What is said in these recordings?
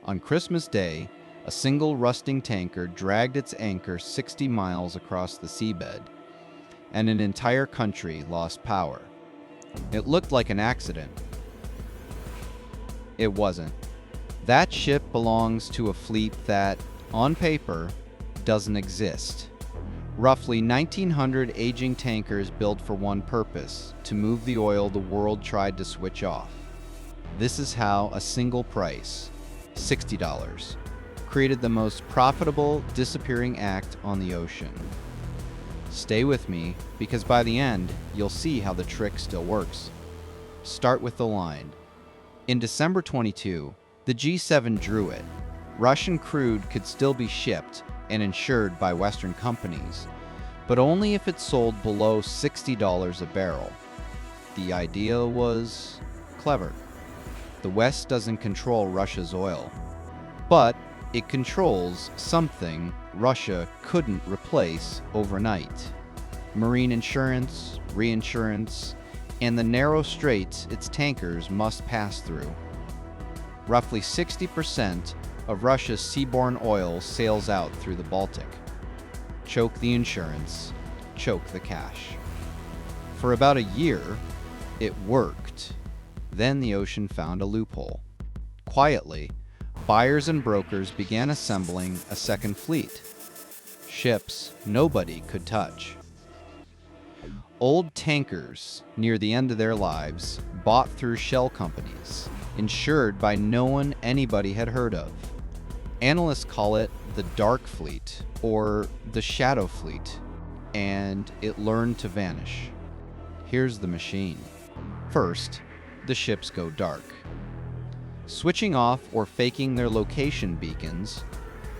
On Christmas Day, a single rusting tanker dragged its anchor 60 miles across the seabed, and an entire country lost power. It looked like an accident. It wasn't. That ship belongs to a fleet that, on paper, doesn't exist. Roughly 1,900 aging tankers built for one purpose: to move the oil the world tried to switch off. This is how a single price, $60, created the most profitable disappearing act on the ocean. Stay with me, because by the end, you'll see how the trick still works. Start with the line. In December 22, the G7 drew it. Russian crude could still be shipped and insured by Western companies, but only if it sold below $60 a barrel. The idea was clever. The West doesn't control Russia's oil, but it controls something Russia couldn't replace overnight: marine insurance, reinsurance, and the narrow straits its tankers must pass through. Roughly 60% of Russia's seaborne oil sails out through the Baltic. Choke the insurance, choke the cash. For about a year, it worked. Then the ocean found a loophole. Quietly, buyers and brokers began assembling a second fleet. Ships nobody could touch. Old tankers, near the end of their lives, bought through shell companies, insured by no one anybody had heard of. Analysts call it the dark fleet, or the shadow fleet, and it learned to vanish. Here's the machine. First, the ships go dark, switching off or faking their location beacons,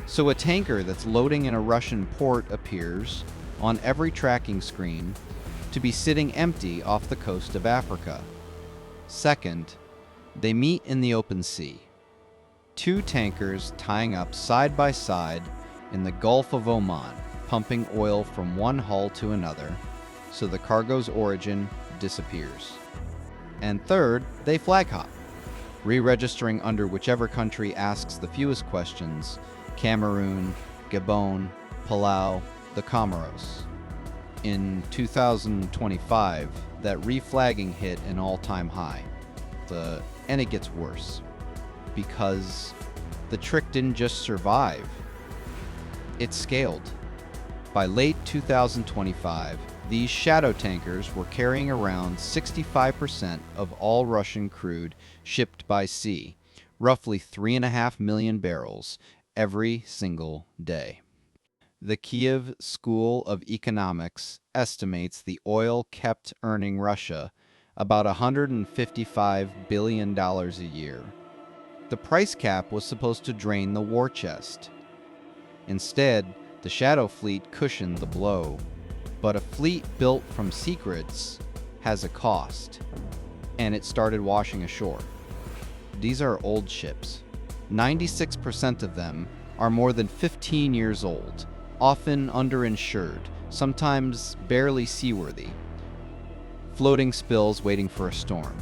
so a tanker that's loading in a Russian port appears on every tracking screen to be sitting empty off the coast of Africa. Second, they meet in the open sea. Two tankers tying up side by side in the Gulf of Oman, pumping oil from one hull to another, so the cargo's origin disappears. And third, they flag hop, re-registering under whichever country asks the fewest questions: Cameroon, Gabon, Palau, the Comoros. In 2025, that reflagging hit an all-time high. And it gets worse, because the trick didn't just survive, it scaled. By late 2025, these shadow tankers were carrying around 65% of all Russian crude shipped by sea, roughly 3.5 million barrels, every single day. The Kiev School of Economics estimates the oil kept earning Russia about $155 billion a year. The price cap was supposed to drain the war chest. Instead, the shadow fleet cushioned the blow. But a fleet built from secrets has a cost, and it started washing ashore. These are old ships. 96% of them are more than 15 years old, often underinsured, sometimes barely seaworthy, floating spills waiting for a storm.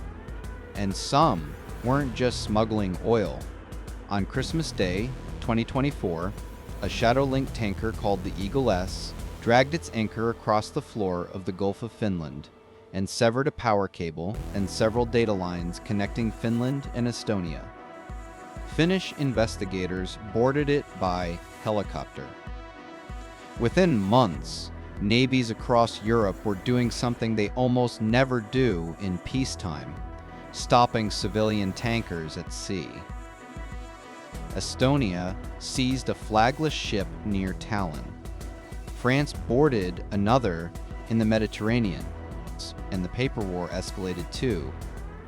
And some weren't just smuggling oil. On Christmas Day, 2024, a shadow-linked tanker called the Eagle S dragged its anchor across the floor of the Gulf of Finland and severed a power cable and several data lines connecting Finland and Estonia. Finnish investigators boarded it by helicopter. Within months, navies across Europe were doing something they almost never do in peacetime: stopping civilian tankers at sea. Estonia seized a flagless ship near Tallinn. France boarded another in the Mediterranean, and the paper war escalated too.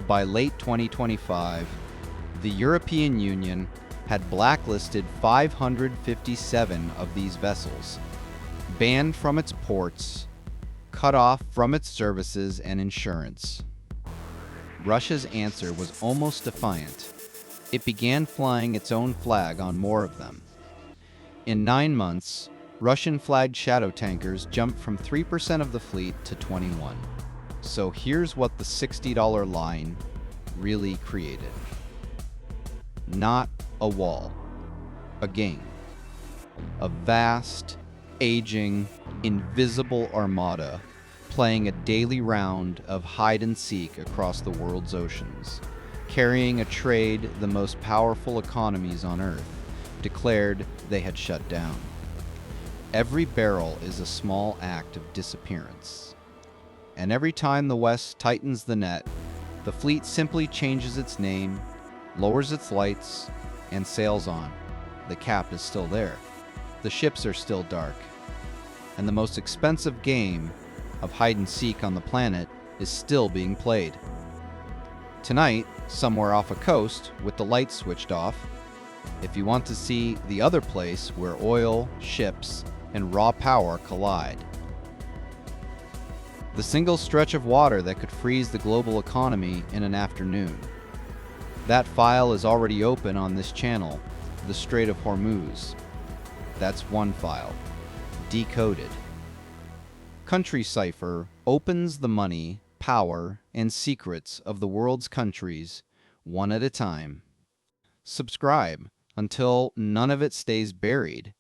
By late 2025, the European Union had blacklisted 557 of these vessels, banned from its ports, cut off from its services and insurance. Russia's answer was almost defiant. It began flying its own flag on more of them. In 9 months, Russian-flagged shadow tankers jumped from 3% of the fleet to 21%. So here's what the $60 line really created. Not a wall, a game. A vast, aging, invisible armada playing a daily round of hide and seek across the world's oceans, carrying a trade the most powerful economies on Earth declared they had shut down. Every barrel is a small act of disappearance. And every time the West tightens the net, the fleet simply changes its name, lowers its lights, and sails on. The cap is still there. The ships are still dark. And the most expensive game of hide and seek on the planet is still being played. Tonight, somewhere off a coast with the lights switched off, if you want to see the other place where oil, ships, and raw power collide. The single stretch of water that could freeze the global economy in an afternoon. That file is already open on this channel, the Strait of Hormuz. That's one file, decoded. Country Cipher opens the money, power, and secrets of the world's countries one at a time. Subscribe until none of it stays buried